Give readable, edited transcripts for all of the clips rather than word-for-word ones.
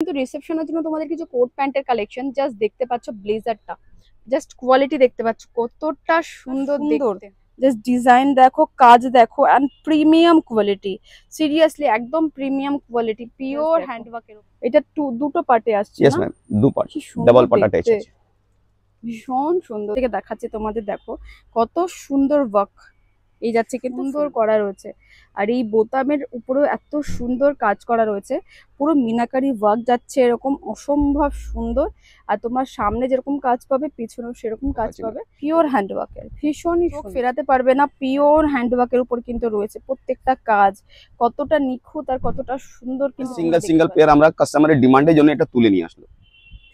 কিন্তু রিসেপশনের জন্য তোমাদের কিছু কোট প্যান্টের কালেকশন জাস্ট দেখতে পাচ্ছ, ব্লেজারটা জাস্ট কোয়ালিটি দেখতে পাচ্ছ কতটা সুন্দর দেখতে। জাস্ট ডিজাইন দেখো, কাজ দেখো, এন্ড প্রিমিয়াম কোয়ালিটি, সিরিয়াসলি একদম প্রিমিয়াম কোয়ালিটি, পিওর হ্যান্ডওয়ার্কের। এটা দুটো পার্টে আসছে यस না? मैम, दो पार्ट কি সুন্দর डबल पार्ट अटैच দেখতে, है। ভীষণ সুন্দর। থেকে দেখাচ্ছে তোমাদের, দেখো কত সুন্দর ওয়ার্ক এই যাচ্ছে, কিন্তু সুন্দর করা রয়েছে। আর এই বোতামের উপরেও এত সুন্দর কাজ করা রয়েছে, পুরো মিনাকারি ওয়ার্ক যাচ্ছে এরকম, অসম্ভব সুন্দর। আর তোমার সামনে যেরকম কাজ পাবে পিছনেও সেরকম কাজ পাবে, পিওর হ্যান্ডওয়ার্কের, ভীষণই ফেরাতে পারবে না। পিওর হ্যান্ডওয়ার্কের উপর কিন্তু রয়েছে প্রত্যেকটা কাজ, কতটা নিখুঁত আর কতটা সুন্দর। কিন্তু সিঙ্গেল সিঙ্গেল পেয়ার আমরা কাস্টমারের ডিমান্ডের জন্য এটা তুলে নিয়ে আসলো।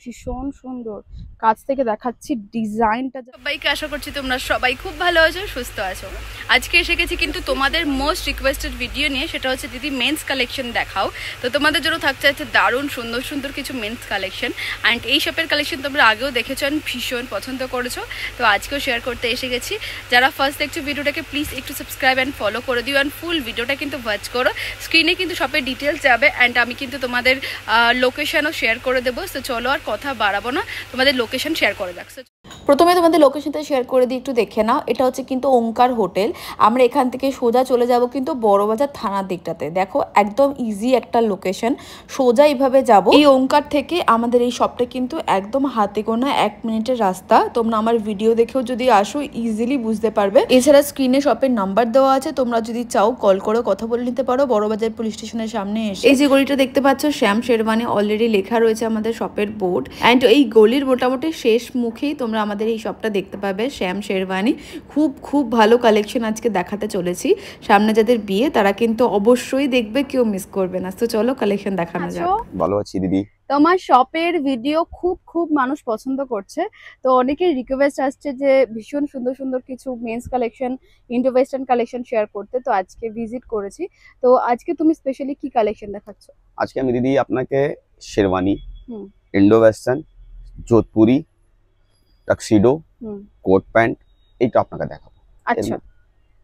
ভীষণ সুন্দর কাছ থেকে দেখাচ্ছি ডিজাইনটা। সবাইকে আশা করছি তোমরা সবাই খুব ভালো আছো, সুস্থ আছো। আজকে এসে গেছি কিন্তু তোমাদের মোস্ট রিকোয়েস্টেড ভিডিও নিয়ে, সেটা হচ্ছে দিদি মেন্স কালেকশন দেখাও। তো তোমাদের জন্য থাকতে আছে দারুণ সুন্দর সুন্দর কিছু মেন্স কালেকশন। অ্যান্ড এই শপের কালেকশন তোমরা আগেও দেখেছো অ্যান্ড ভীষণ পছন্দ করেছো, তো আজকেও শেয়ার করতে এসে গেছি। যারা ফার্স্ট দেখছো ভিডিওটাকে প্লিজ একটু সাবস্ক্রাইব অ্যান্ড ফলো করে দিও, অ্যান্ড ফুল ভিডিওটা কিন্তু ওয়াচ করো। স্ক্রিনে কিন্তু শপের ডিটেলস যাবে, অ্যান্ড আমি কিন্তু তোমাদের লোকেশনও শেয়ার করে দেবো। তো চলো আর কথা বাড়াবো না, তোমাদের লোকেশন শেয়ার করে রাখছো। প্রথমে তোমাদের লোকেশনটা শেয়ার করে দিই, একটু দেখে নাও। এটা হচ্ছে কিন্তু ওঙ্কার হোটেল। আমরা এখান থেকে সোজা চলে যাব কিন্তু বড়বাজার থানার দিকটাতে। দেখো একদম ইজি একটা লোকেশন, সোজা এইভাবে যাব। এই ওঙ্কার থেকে আমাদের এই শপটা কিন্তু একদম হাতে গোনা 1 মিনিটের রাস্তা। তোমরা আমার ভিডিও দেখেও যদি আসো ইজিলি বুঝতে পারবে। এছাড়া স্ক্রিনে শপের নাম্বার দেওয়া আছে, তোমরা যদি চাও কল করে কথা বলে নিতে পারো বড়বাজার পুলিশ স্টেশনের সামনে এসে। এই যে গলিটা দেখতে পাচ্ছ শ্যাম শেরওয়ানি, অলরেডি লেখা রয়েছে আমাদের শপের বোর্ড। অ্যান্ড এই গলির মোটামুটি শেষ মুখেই তোমরা আমাদের এই শপটা দেখতে পাবে, শ্যাম শেরওয়ানি। খুব খুব ভালো কালেকশন আজকে দেখাতে চলেছি। সামনে যাদের বিয়ে তারা কিন্তু অবশ্যই দেখবে, কেউ মিস করবে না। তো চলো কালেকশন দেখানো যাক। ভালো আছি দিদি। তোমার শপের ভিডিও খুব খুব মানুষ পছন্দ করছে, তো অনেকের রিকোয়েস্ট আসছে যে ভীষণ সুন্দর সুন্দর কিছু men's collection, Indo western collection share করতে। তো আজকে ভিজিট করেছি। তো আজকে তুমি স্পেশালি কি কালেকশন দেখাচ্ছ? আজকে আমি দিদি আপনাকে sherwani, Indo western, Jodhpuri, tuxedo, coat pant এইটা আপনাকে দেখাবো। আচ্ছা,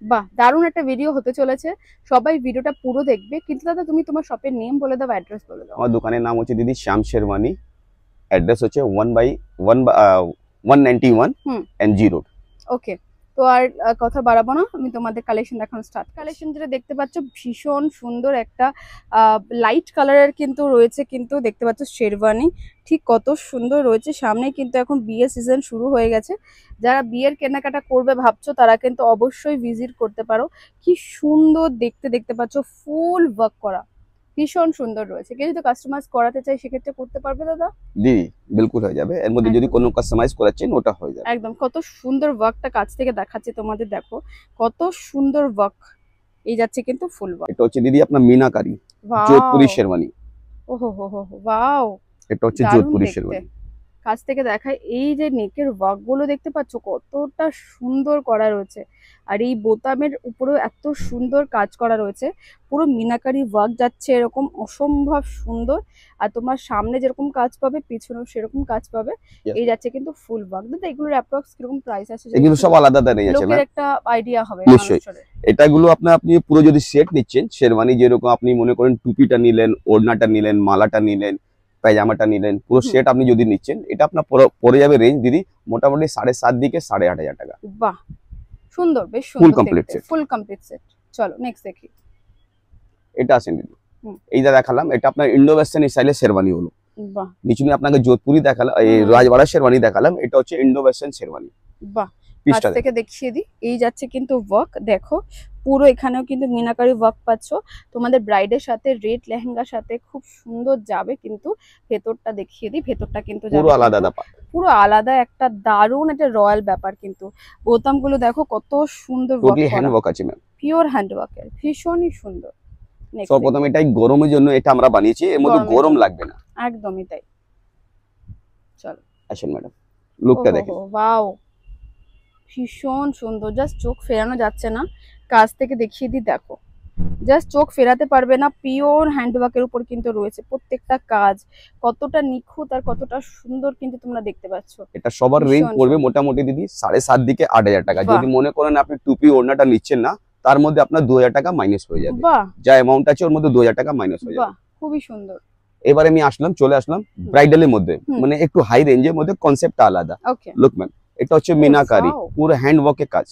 বাহ, দারুণ একটা ভিডিও হতে চলেছে। সবাই ভিডিওটা পুরো দেখবে। কিন্তু দাদা তুমি তোমার শপের নেম বলে দাও, অ্যাড্রেস বলে দাও। আমার দোকানের নাম হচ্ছে দিদি শ্যাম শেরওয়ানি, অ্যাড্রেস হচ্ছে 191 NG রোড। ওকে, তো আর কথা বাড়াবো না, আমি তোমাদের কালেকশন দেখানো স্টার্ট। কালেকশন যেটা দেখতে পাচ্ছ ভীষণ সুন্দর একটা লাইট কালারের কিন্তু রয়েছে, কিন্তু দেখতে পাচ্ছ শেরওয়ানি ঠিক কত সুন্দর রয়েছে। সামনে কিন্তু এখন বিয়ের সিজন শুরু হয়ে গেছে, যারা বিয়ের কেনাকাটা করবে ভাবছো তারা কিন্তু অবশ্যই ভিজিট করতে পারো। কি সুন্দর দেখতে, দেখতে পাচ্ছ ফুল ওয়ার্ক করা, ভীষণ সুন্দর রয়েছে। কেউ যদি কাস্টমাইজ করাতে চাই সেক্ষেত্রে করতে পারবে দাদা? জি বিলকুল হয়ে যাবে, এর মধ্যে যদি কোনো কাস্টমাইজ করাচ্ছেন ওটা হয়ে যাবে একদম। কত সুন্দর ওয়ার্কটা কাছ থেকে দেখাচ্ছি তোমাদের, দেখো কত সুন্দর ওয়ার্ক এই যাচ্ছে কিন্তু ফুল ওয়ার্ক। এটা হচ্ছে দিদি আপনার মিনাকারি যোধপুরি শেরওয়ানি। ওহো হো হো, ওয়াও, এটা হচ্ছে যোধপুরি শেরওয়ানি। কাছ থেকে দেখায়, এই যে নেকের ওয়ার্ক গুলো দেখতে পাচ্ছ কতটা সুন্দর করা রয়েছে। আর এই বোতামের উপরেও এত সুন্দর কাজ করা রয়েছে, পুরো মিনাকারি ওয়ার্ক যাচ্ছে এরকম, অসম্ভব সুন্দর। আর তোমার সামনে যেরকম কাজ পাবে পিছনেও সেরকম কাজ পাবে, এই যাচ্ছে কিন্তু ফুল ওয়ার্ক। দাদা এগুলোর অ্যাপ্রক্স কিরকম প্রাইস আছে? এগুলো সব আলাদা আলাদা আছে ম্যাম, একটা আইডিয়া হবে নিশ্চয়ই। এটাগুলো আপনি পুরো যদি সেট নিচ্ছেন শেরওয়ানি, যেরকম আপনি মনে করেন টুপিটা নিলেন, ওড়নাটা নিলেন, মালাটা নিলেন, পায়জামাটা নিলেন, পুরো সেট আপনি যদি নিচ্ছেন এটা আপনার পড়ে যাবে রেঞ্জ দিদি মোটামুটি 7.5 থেকে 8.5 টাকা। বাহ, সুন্দর, বেশ সুন্দর, full complete set, full complete set. চলো নেক্সট দেখি। এটা আছেন দিদি, এইটা দেখালাম, এটা আপনার ইন্ডো ওয়েস্টার্ন স্টাইলের শেরওয়ানি হলো। বাহ, নিচে আপনাকে যোধপুরি দেখালাম, এই রাজবাড়া শেরওয়ানি দেখালাম, এটা হচ্ছে ইন্ডো ওয়েস্টার্ন শেরওয়ানি। বাহ, কাছ থেকে দেখিয়ে দিই, এই যাচ্ছে কিন্তু ওয়ার্ক, দেখো পুরো এখানেও কিন্তু মিনাকারি ওয়ার্ক পাচ্ছ। তোমাদের ব্রাইডের সাথে রেড লেহেঙ্গার সাথে খুব সুন্দর যাবে। কিন্তু ভেতরটা দেখিয়ে দিই, ভেতরটা কিন্তু পুরো আলাদা ব্যাপার, পুরো আলাদা একটা দারুণ একটা রয়্যাল ব্যাপার। কিন্তু বোতামগুলো দেখো কত সুন্দর হ্যান্ড ওয়ার্ক আছে ম্যাম, পিওর হ্যান্ড ওয়ার্কের, ভীষণই সুন্দর। সর্বপ্রথম এটাই গরমের জন্য এটা আমরা বানিয়েছি, এর মধ্যে গরম লাগবে না, একদমই তাই। চলো আসেন ম্যাডাম, লুকটা দেখেন। ওয়াও, ভীষণ সুন্দর, জাস্ট চোখ ফেরানো যাচ্ছে না। কাছ থেকে দেখিয়ে দিই, দেখো জাস্ট চোখ ফেরাতে পারবে না। পিওর হ্যান্ডওয়ার্কের উপর কিন্তু রয়েছে প্রত্যেকটা কাজ, কতটা নিখুঁত আর কতটা সুন্দর কিন্তু তোমরা দেখতে পাচ্ছ। এটা সবার রেঞ্জ পড়বে মোটামুটি দিদি 7.5 থেকে 8,000 টাকা। যদি মনে করেন আপনি টুপি ওড়নাটা নিচ্ছেন না, তার মধ্যে আপনার 2,000 টাকা মাইনাস হয়ে যাবে। যা অ্যামাউন্ট আছে ওর মধ্যে 2,000 টাকা মাইনাস হয়ে যাবে। খুবই সুন্দর। এবারে আমি চলে আসলাম ব্রাইডালের মধ্যে, মানে একটু হাই রেঞ্জের মধ্যে, কনসেপ্টটা আলাদা। ওকে, লুক ম্যাম, এটা হচ্ছে মিনাকারি, wow. পুরো হ্যান্ড ওয়ার্কের কাজ,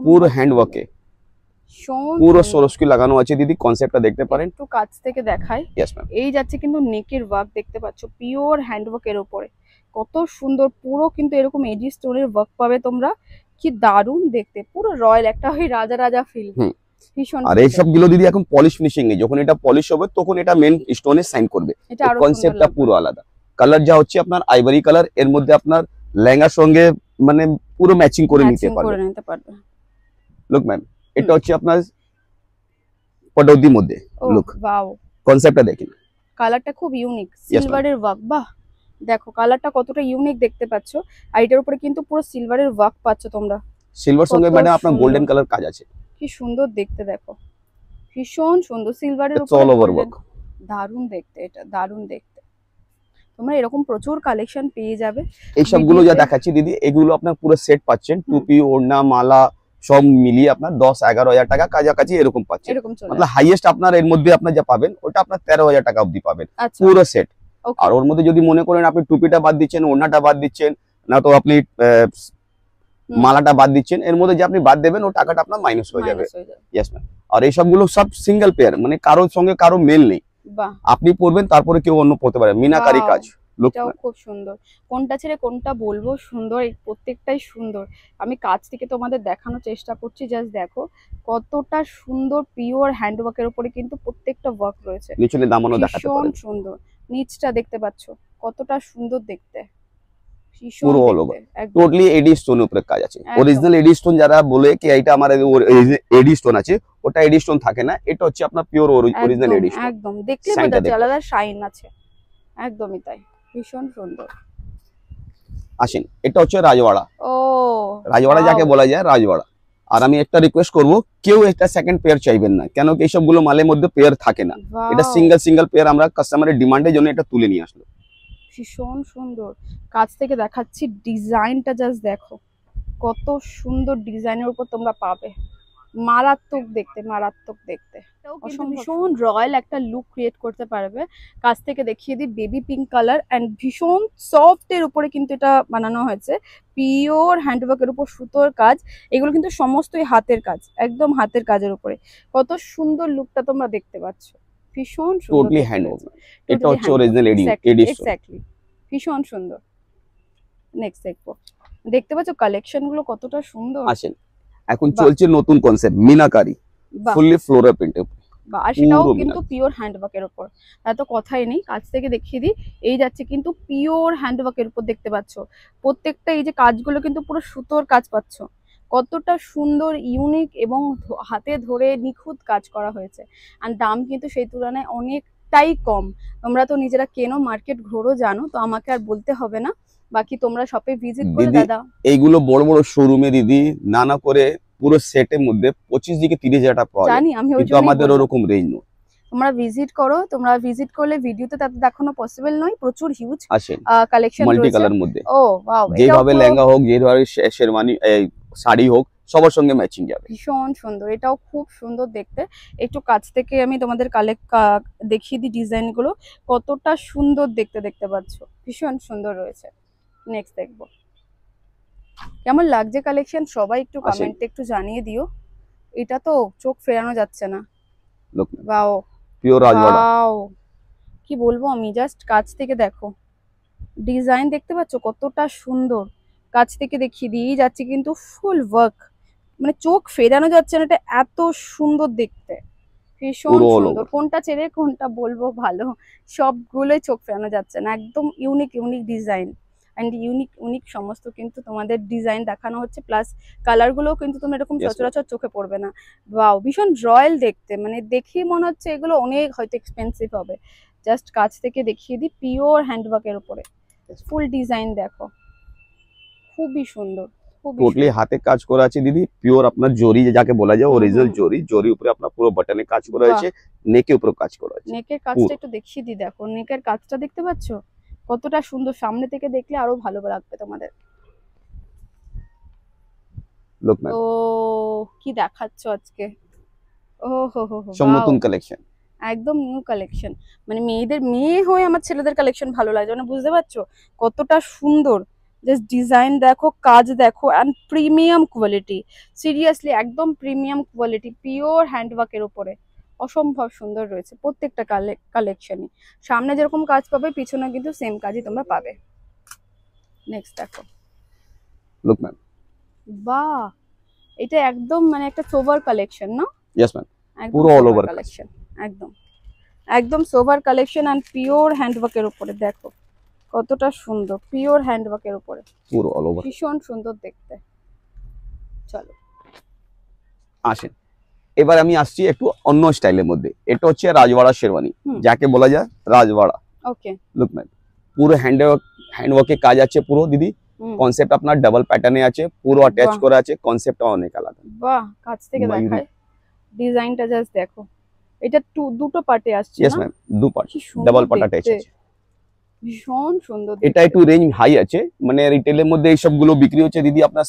পুরো হ্যান্ড ওয়ার্কে, পুরো সরস্কি লাগানো আছে দিদি। কনসেপ্টটা দেখতে পারেন, একটু কাছ থেকে দেখাই। Yes ma'am. এই যাচ্ছে কিন্তু নেকের ওয়ার্ক দেখতে পাচ্ছ, পিওর হ্যান্ড ওয়ার্কের উপরে, কত সুন্দর। পুরো কিন্তু এরকম এডি স্টোনের ওয়ার্ক পাবে তোমরা, কি দারুণ দেখতে, পুরো রয়্যাল একটা ওই রাজা রাজা ফিল। ভীষণ। আর এই সব গুলো দিদি এখন পলিশ ফিনিশিং এ, যখন এটা পলিশ হবে তখন এটা মেন স্টোনে সাইন করবে। এটা আরো কনসেপ্টটা পুরো আলাদা। কালার যা হচ্ছে আপনার আইভরি কালার, এর মধ্যে আপনার লেহেঙ্গার সঙ্গে মানে পুরো ম্যাচিং করে নিতে পারবে। লুক ম্যাম, এটা হচ্ছে আপনার পটৌদির মধ্যে। লুক, ওয়াও, কনসেপ্টটা দেখেন, কালারটা খুব ইউনিক, সিলভারের ওয়ার্ক। বাহ, দেখো কালারটা কতটা ইউনিক দেখতে পাচ্ছ। আর এটার উপরে কিন্তু পুরো সিলভারের ওয়ার্ক পাচ্ছ তোমরা। সিলভার সঙ্গে ম্যাডাম আপনার গোল্ডেন কালার কাজ আছে। কি সুন্দর দেখতে, দেখো ভীষণ সুন্দর সিলভারের উপরে অল ওভার ওয়ার্ক। দারুণ দেখতে, এটা দারুণ দেখতে। তোমরা এরকম প্রচুর কালেকশন পেয়ে যাবে। এই সবগুলো যা দেখাচ্ছি দিদি, এগুলো আপনার পুরো সেট পাচ্ছেন, টুপি, ওড়না, মালা সব মিলিয়ে আপনার 10-11 হাজার টাকা কাছাকাছি এরকম পাচ্ছেন। এরকম চলে আপনার হাইয়েস্ট আপনার এর মধ্যে আপনার যা পাবেন ওটা আপনার 13,000 টাকা অবধি পাবেন আচ্ছা, পুরো সেট। ওকে। আর ওর মধ্যে যদি মনে করেন আপনি টুপিটা বাদ দিচ্ছেন, ওড়নাটা বাদ দিচ্ছেন, না তো আপনি মালাটা বাদ দিচ্ছেন, এর মধ্যে যে আপনি বাদ দেবেন ও টাকাটা আপনার মাইনাস হয়ে যাবে। Yes ma'am. আর এই সবগুলো সব সিঙ্গেল পেয়ার, মানে কারোর সঙ্গে কারো মেল নেই, বাহ, আপনি পরবেন তারপরে কেউ অন্য পড়তে পারে। মিনাকারি কাজ, এটাও খুব সুন্দর। কোনটা ছেড়ে কোনটা বলবো, সুন্দর, এই প্রত্যেকটাই সুন্দর। আমি কাছ থেকে তোমাদের দেখানোর চেষ্টা করছি, জাস্ট দেখো কতটা সুন্দর পিওর হ্যান্ড ওয়ার্কের উপরে কিন্তু প্রত্যেকটা ওয়ার্ক রয়েছে। নিচে দামানো দেখাতে ভীষণ পারেন, সুন্দর। নিচটা দেখতে পাচ্ছ কতটা সুন্দর দেখতে, পুরো অল ওভার টোটালি এডি স্টোন উপরে কাজ আছে। অরিজিনাল এডি স্টোন যারা বলে কি এটা আমার এডি স্টোন আছে, ওটা এডি স্টোন থাকে না, এটা হচ্ছে আপনার পিওর অরিজিনাল এডি স্টোন। একদম দেখলে বোঝা যায় আলাদা শাইন আছে, একদমই তাই, ভীষণ সুন্দর। আসেন, এটা হচ্ছে রাজওয়াড়া। ও, রাজওয়াড়া যাকে বলা যায়, রাজওয়াড়া। আর আমি একটা রিকোয়েস্ট করব, কেউ এটা সেকেন্ড পেয়ার চাইবেন না, কেন কি এইসব গুলো মালের মধ্যে পেয়ার থাকে না। এটা সিঙ্গেল পেয়ার আমরা কাস্টমারের ডিমান্ডের জন্য এটা তুলে নিয়ে আসলো। ভীষণ সুন্দর। কাছ থেকে দেখাচ্ছি, ডিজাইনটা জাস্ট দেখো কত সুন্দর ডিজাইনের উপর তোমরা পাবে, মারাত্মক দেখতে, মারাত্মক দেখতে। ভীষণ রয়্যাল একটা লুক ক্রিয়েট করতে পারবে। কাছ থেকে দেখিয়ে দিই, বেবি পিঙ্ক কালার অ্যান্ড ভীষণ সফট এর উপরে কিন্তু এটা বানানো হয়েছে, পিওর হ্যান্ডওয়ার্কের উপর সুতোর কাজ। এগুলো কিন্তু সমস্তই হাতের কাজ, একদম হাতের কাজের উপরে। কত সুন্দর লুকটা তোমরা দেখতে পাচ্ছ, ভীষণ সুন্দর। টোটালি হ্যান্ডওয়ার্ক, এটা হচ্ছে অরিজিনাল এডি এক্স্যাক্টলি, ভীষণ সুন্দর। নেক্সট দেখবো, দেখতে পাচ্ছ কালেকশন গুলো কতটা সুন্দর। আসেন, এখন চলছে নতুন concept meenakari, fully floral print. আর সেটাও কিন্তু পিওর হ্যান্ডওয়ার্কের উপর, এত কথাই নেই। কাছ থেকে দেখিয়ে দিই, এই যাচ্ছে কিন্তু পিওর হ্যান্ডওয়ার্কের উপর দেখতে পাচ্ছ। প্রত্যেকটা এই যে কাজগুলো কিন্তু পুরো সুতোর কাজ পাচ্ছ, কতটা সুন্দর, ইউনিক এবং হাতে ধরে নিখুঁত কাজ করা হয়েছে। আর দাম কিন্তু সেই তুলনায় অনেকটাই কম। তোমরা তো নিজেরা কেনো, মার্কেট ঘোরো, জানো তো, আমাকে আর বলতে হবে না। বাকি তোমরা শপে ভিজিট করে দাদা। এইগুলো বড় বড় শোরুমে দিদি নানা করে পুরো সেটের মধ্যে 25 থেকে 30,000 টাকা পাওয়া যায়, জানি আমি, কিন্তু আমাদের ওরকম রেঞ্জ নয়। তোমরা ভিজিট করো, তোমরা ভিজিট করলে ভিডিওতে তাতে দেখানো পসিবল নয়, প্রচুর হিউজ আসেন কালেকশন মাল্টি রয়েছে। কালার মধ্যে। ও ওয়াও, যেভাবে লেহেঙ্গা হোক, যেভাবে শেরওয়ানি শাড়ি হোক, সবার সঙ্গে ম্যাচিং যাবে। ভীষণ সুন্দর, এটাও খুব সুন্দর দেখতে। একটু কাছ থেকে আমি তোমাদের দেখিয়ে দিই ডিজাইন গুলো, কতটা সুন্দর দেখতে, দেখতে পাচ্ছ, ভীষণ সুন্দর রয়েছে। নেক্সট দেখবো, কেমন লাগছে কালেকশন সবাই একটু কমেন্টে একটু জানিয়ে দিও। এটা তো চোখ ফেরানো যাচ্ছে না। ওয়াও, পিওর রাজওয়াড়া, কি বলবো আমি, জাস্ট কাছ থেকে দেখো ডিজাইন দেখতে পাচ্ছ কতটা সুন্দর। কাছ থেকে দেখিয়ে দিয়ে যাচ্ছে কিন্তু ফুল ওয়ার্ক, মানে চোখ ফেরানো যাচ্ছে না, এটা এত সুন্দর দেখতে, ভীষণ সুন্দর। কোনটা ছেড়ে কোনটা বলবো ভালো, সবগুলোই চোখ ফেরানো যাচ্ছে না, একদম unique unique design and unique সমস্ত কিন্তু তোমাদের ডিজাইন দেখানো হচ্ছে, প্লাস কালারগুলোও কিন্তু তুমি এরকম সচরাচর চোখে পড়বে না। ওয়াও, ভীষণ রয়্যাল দেখতে, মানে দেখে মনে হচ্ছে এগুলো অনেক হয়তো এক্সপেন্সিভ হবে। জাস্ট কাছ থেকে দেখিয়ে দিই, পিওর হ্যান্ডওয়ার্কের উপরে ফুল ডিজাইন দেখো, খুবই সুন্দর। টোটালি হাতে কাজ করা আছে দিদি, পিওর আপনার জরি যাকে বলা যায়, অরিজিনাল জরি উপরে আপনার পুরো বাটনে কাজ করা আছে, নেকের উপরে কাজ করা আছে। নেকের কাজটা একটু দেখিয়ে দিই, দেখো নেকের কাজটা দেখতে পাচ্ছ কতটা সুন্দর, সামনে থেকে দেখলে আরো ভালো লাগবে তোমাদের। ও কি দেখাচ্ছ আজকে, ও হো হো, সব নতুন কালেকশন, একদম নিউ কালেকশন। মানে মেয়ে হয়ে আমার ছেলেদের কালেকশন ভালো লাগে, মানে বুঝতে পারছো কতটা সুন্দর। জাস্ট ডিজাইন দেখো, কাজ দেখো, অ্যান্ড প্রিমিয়াম কোয়ালিটি। সিরিয়াসলি একদম প্রিমিয়াম কোয়ালিটি, পিওর হ্যান্ডওয়ার্কের উপরে অসম্ভব সুন্দর রয়েছে প্রত্যেকটা কালেকশনই। সামনে যেরকম কাজ পাবে পিছনে কিন্তু সেম কাজই তোমরা পাবে। নেক্সট দেখো, লুক ম্যাম, বাহ এটা একদম মানে একটা সোভার কালেকশন না? ইয়েস ম্যাম, একদম পুরো অল ওভার কালেকশন, একদম একদম সোভার কালেকশন অ্যান্ড পিওর হ্যান্ডওয়ার্কের উপরে। দেখো কতটা সুন্দর, পিওর হ্যান্ডওয়ার্কের উপরে, পুরো অল ওভার, ভীষণ সুন্দর দেখতে। চলো আসেন এবার আমি আসছি একটু অন্য স্টাইলের মধ্যে। এটা হচ্ছে রাজওয়াড়া শেরওয়ানি, যাকে বলা যায় রাজওয়াড়া। ওকে, লুক ম্যাম, পুরো হ্যান্ডওয়ার্কের কাজ আছে পুরো দিদি। কনসেপ্ট আপনার ডাবল প্যাটার্নে আছে, পুরো অ্যাটাচ করা আছে, কনসেপ্টটা অনেক আলাদা। বাহ কাছ থেকে দেখায়, ডিজাইনটা জাস্ট দেখো। এটা দুটো পার্টে আসছে না? ইয়েস ম্যাম, দু পার্ট, ডাবল পার্ট অ্যাটাচ আছে। ভীষণ সুন্দর। এটা একটু রেঞ্জ হাই আছে, মানে রিটেলের মধ্যে এই সবগুলো বিক্রি হচ্ছে দিদি আপনার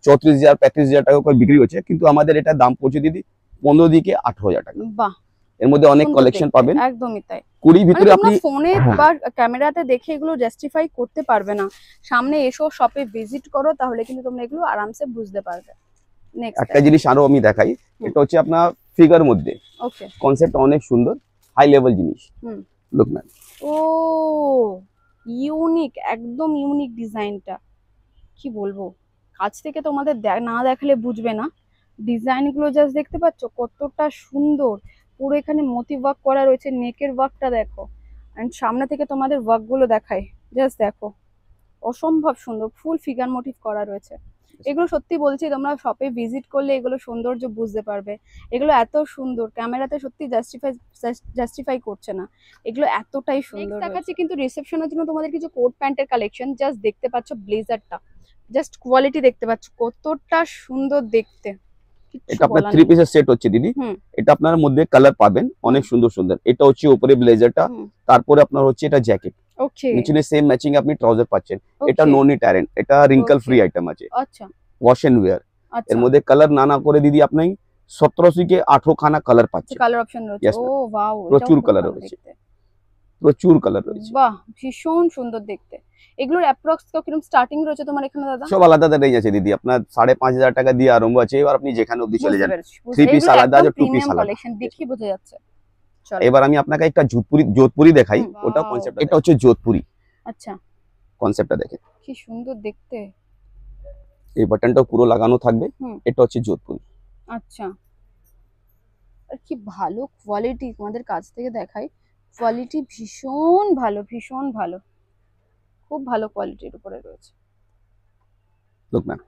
34,000-35,000 টাকা করে বিক্রি হচ্ছে, কিন্তু আমাদের এটা দাম পড়ছে দিদি 15 থেকে 18,000 টাকা। বাহ, এর মধ্যে অনেক কালেকশন পাবেন, একদমই তাই। 20 ভিতরে মানে আপনি ফোনে বা ক্যামেরাতে দেখে এগুলো জাস্টিফাই করতে পারবে না। সামনে এসো, শপে ভিজিট করো, তাহলে কিন্তু তোমরা এগুলো আরামসে বুঝতে পারবে। নেক্সট একটা জিনিস আরো আমি দেখাই, এটা হচ্ছে আপনার ফিগার মধ্যে। ওকে, কনসেপ্ট অনেক সুন্দর, হাই লেভেল জিনিস। লুক ম্যাম, ও ইউনিক, একদম ইউনিক ডিজাইনটা। কি বলবো, কাছ থেকে তোমাদের না দেখালে বুঝবে না। ডিজাইনগুলো জাস্ট দেখতে পাচ্ছ কতটা সুন্দর, পুরো এখানে মোতি ওয়ার্ক করা রয়েছে, নেকের ওয়ার্কটা দেখো। এন্ড সামনে থেকে তোমাদের ওয়ার্কগুলো দেখাই, জাস্ট দেখো অসম্ভব সুন্দর, ফুল ফিগার মোটিভ করা রয়েছে। এগুলো সত্যি বলছি, তোমরা শপে ভিজিট করলে এগুলো সৌন্দর্য বুঝতে পারবে। এগুলো এত সুন্দর, ক্যামেরাতে সত্যি জাস্টিফাই করছে না, এগুলো এতটাই সুন্দর দেখাচ্ছে। কিন্তু রিসেপশনের জন্য তোমাদের কিছু কোট প্যান্টের কালেকশন, জাস্ট দেখতে পাচ্ছ ব্লেজারটা, জাস্ট কোয়ালিটি দেখতে পাচ্ছ কতটা সুন্দর দেখতে। এটা আপনার 3 পিসের সেট হচ্ছে দিদি। এটা আপনার মধ্যে কালার পাবেন অনেক সুন্দর সুন্দর। এটা হচ্ছে উপরে ব্লেজারটা, তারপরে আপনার হচ্ছে এটা জ্যাকেট, ওকে, নিচে সেম ম্যাচিং আপনি ট্রাউজার পাচ্ছেন। এটা নো নিট আয়রন, এটা রিঙ্কল ফ্রি আইটেম আছে। আচ্ছা, ওয়াশ এন্ড ওয়্যার। এর মধ্যে কালার না করে দিদি আপনি 17 থেকে 18 খানা কালার পাচ্ছেন। কালার অপশন রয়েছে। ও ওয়াও, প্রচুর কালার রয়েছে, প্রচুর কালার রয়েছে। বাহ ভীষণ সুন্দর দেখতে। এগুলোর অ্যাপ্রক্স কিরকম স্টার্টিং রয়েছে তোমার এখানে দাদা? সব আলাদা আলাদা রেঞ্জ আছে দিদি, আপনার 5,500 টাকা দিয়ে আরম্ভ আছে। এবার আপনি যেখানে অবধি চলে যান। 3 পিস আলাদা আছে, 2 পিস আলাদা। কালেকশন দেখি বোঝা যাচ্ছে। চলো এবার আমি আপনাকে একটা যোধপুরি দেখাই, ওটা কনসেপ্ট। এটা হচ্ছে যোধপুরি। আচ্ছা, কনসেপ্টটা দেখেন কি সুন্দর দেখতে। এই বাটনটা পুরো লাগানো থাকবে, এটা হচ্ছে যোধপুরি। আচ্ছা, আর কি ভালো কোয়ালিটি, তোমাদের কাছ থেকে দেখাই, কোয়ালিটি ভীষণ ভালো, ভীষণ ভালো, খুব ভালো কোয়ালিটির উপরে রয়েছে। লুক ম্যাম,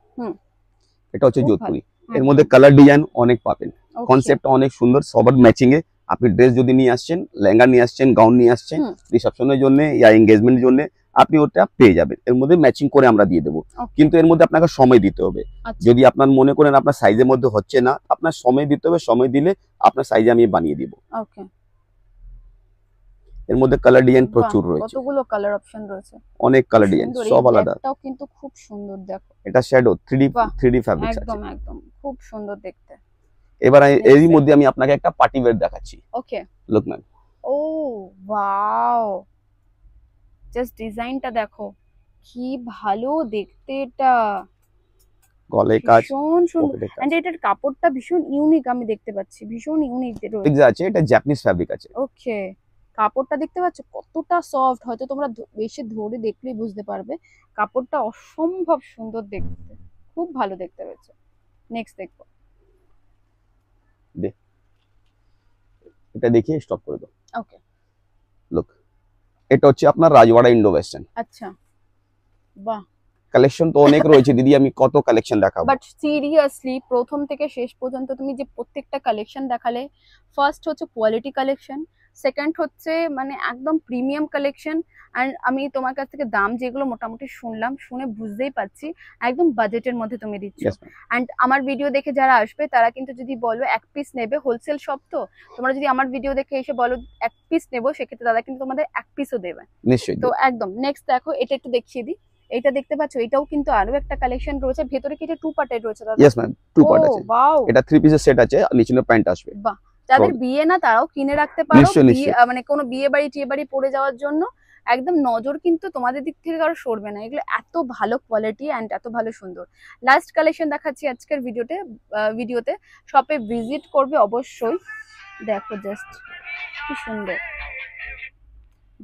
এটা হচ্ছে যোধপুরি। এর মধ্যে কালার ডিজাইন অনেক পাবেন, কনসেপ্টটা অনেক সুন্দর। সবার ম্যাচিং এ আপনি ড্রেস যদি নিয়ে আসছেন, লেহেঙ্গা নিয়ে আসছেন, গাউন নিয়ে আসছেন, রিসেপশনের জন্য ইয়া এনগেজমেন্টের জন্য, আপনি ওটা পেয়ে যাবেন। এর মধ্যে ম্যাচিং করে আমরা দিয়ে দেবো, কিন্তু এর মধ্যে আপনাকে সময় দিতে হবে। যদি আপনার মনে করেন আপনার সাইজের মধ্যে হচ্ছে না, আপনার সময় দিতে হবে। সময় দিলে আপনার সাইজে আমি বানিয়ে দিব। ওকে, এর মধ্যে কালার ডিজাইন প্রচুর রয়েছে, কতগুলো কালার অপশন রয়েছে, অনেক কালার ডিজাইন, সব আলাদা। এটাও কিন্তু খুব সুন্দর দেখো। এটা শ্যাডো 3D ফ্যাব্রিক আছে, একদম একদম খুব সুন্দর দেখতে। এবার এরই মধ্যে আমি আপনাকে একটা পার্টি ওয়্যার দেখাচ্ছি। ওকে, লুক ম্যাম, ও ওয়াও, জাস্ট ডিজাইনটা দেখো কি ভালো দেখতে। এটা গলে কাজ ভীষণ সুন্দর, এন্ড এটার কাপড়টা ভীষণ ইউনিক, আমি দেখতে পাচ্ছি ভীষণ ইউনিক আছে। এটা জাপানিজ ফ্যাব্রিক আছে। ওকে, কাপড়টা দেখতে পাচ্ছ কতটা সফট, হয়তো তোমরা বেশি ধরে দেখলেই বুঝতে পারবে। কাপড়টা অসম্ভব সুন্দর দেখতে, খুব ভালো দেখতে হয়েছে। নেক্সট দেখো, এটা দেখিয়ে স্টপ করে দাও। ওকে, লুক, এটা হচ্ছে আপনার রাজওয়াড়া ইন্ডো ওয়েস্টার্ন। আচ্ছা, বাহ, কালেকশন তো অনেক রয়েছে দিদি, আমি কত কালেকশন দেখাবো। বাট সিরিয়াসলি প্রথম থেকে শেষ পর্যন্ত তুমি যে প্রত্যেকটা কালেকশন দেখালে, ফার্স্ট হচ্ছে কোয়ালিটি কালেকশন, সেকেন্ড হচ্ছে মানে একদম প্রিমিয়াম কালেকশন, অ্যান্ড আমি তোমার কাছ থেকে দাম যেগুলো মোটামুটি শুনলাম, শুনে বুঝতেই পারছি একদম বাজেটের মধ্যে তুমি দিচ্ছ। অ্যান্ড আমার ভিডিও দেখে যারা আসবে তারা কিন্তু যদি বলো এক পিস নেবে, হোলসেল শপ তো, তোমরা যদি আমার ভিডিও দেখে এসে বলো এক পিস নেবো, সেক্ষেত্রে দাদা কিন্তু তোমাদের এক পিসও দেবে নিশ্চয়ই। তো একদম। নেক্সট দেখো, এটা একটু দেখিয়ে দিই। এটা দেখতে পাচ্ছ, এটাও কিন্তু আরো একটা কালেকশন রয়েছে। ভেতরে কি এটা 2 পার্টের রয়েছে দাদা? यस ম্যাম, 2 পার্ট আছে। ওয়াও, এটা 3 পিসের সেট আছে, আর নিচে প্যান্ট আসবে। বাহ, যাদের বিয়ে না তারাও কিনে রাখতে পারো, নিশ্চয়ই, নিশ্চয়ই। মানে কোনো বিয়ে বাড়ি টিয়ে বাড়ি পড়ে যাওয়ার জন্য একদম নজর কিন্তু তোমাদের দিক থেকে কারো সরবে না। এগুলো এত ভালো কোয়ালিটি অ্যান্ড এত ভালো সুন্দর। লাস্ট কালেকশন দেখাচ্ছি আজকের ভিডিওতে শপে ভিজিট করবে অবশ্যই। দেখো জাস্ট কি সুন্দর,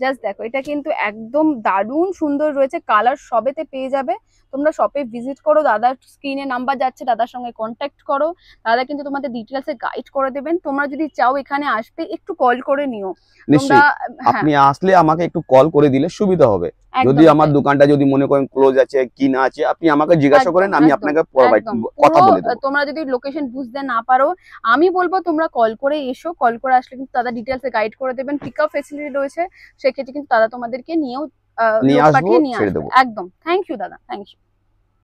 জাস্ট দেখো, এটা কিন্তু একদম দারুণ সুন্দর রয়েছে, কালার সবেতে পেয়ে যাবে। তোমরা শপে ভিজিট করো, দাদার স্ক্রিনে নাম্বার যাচ্ছে, দাদার সঙ্গে কন্ট্যাক্ট করো, দাদা কিন্তু তোমাদের ডিটেলসে গাইড করে দেবেন। তোমরা যদি চাও এখানে আসবে একটু কল করে নিও তোমরা। আপনি আসলে আমাকে একটু কল করে দিলে সুবিধা হবে। যদি আমার দোকানটা যদি মনে করেন ক্লোজ আছে কি না আছে, আপনি আমাকে জিজ্ঞাসা করেন, আমি আপনাকে কথা বলে দেব। তোমরা যদি লোকেশন বুঝতে না পারো, আমি বলবো তোমরা কল করে এসো, কল করে আসলে কিন্তু দাদা ডিটেলসে গাইড করে দেবেন। পিকআপ ফ্যাসিলিটি রয়েছে, সেক্ষেত্রে কিন্তু দাদা তোমাদেরকে নিয়ে আসবে। একদম। থ্যাংক ইউ দাদা, থ্যাংক ইউ।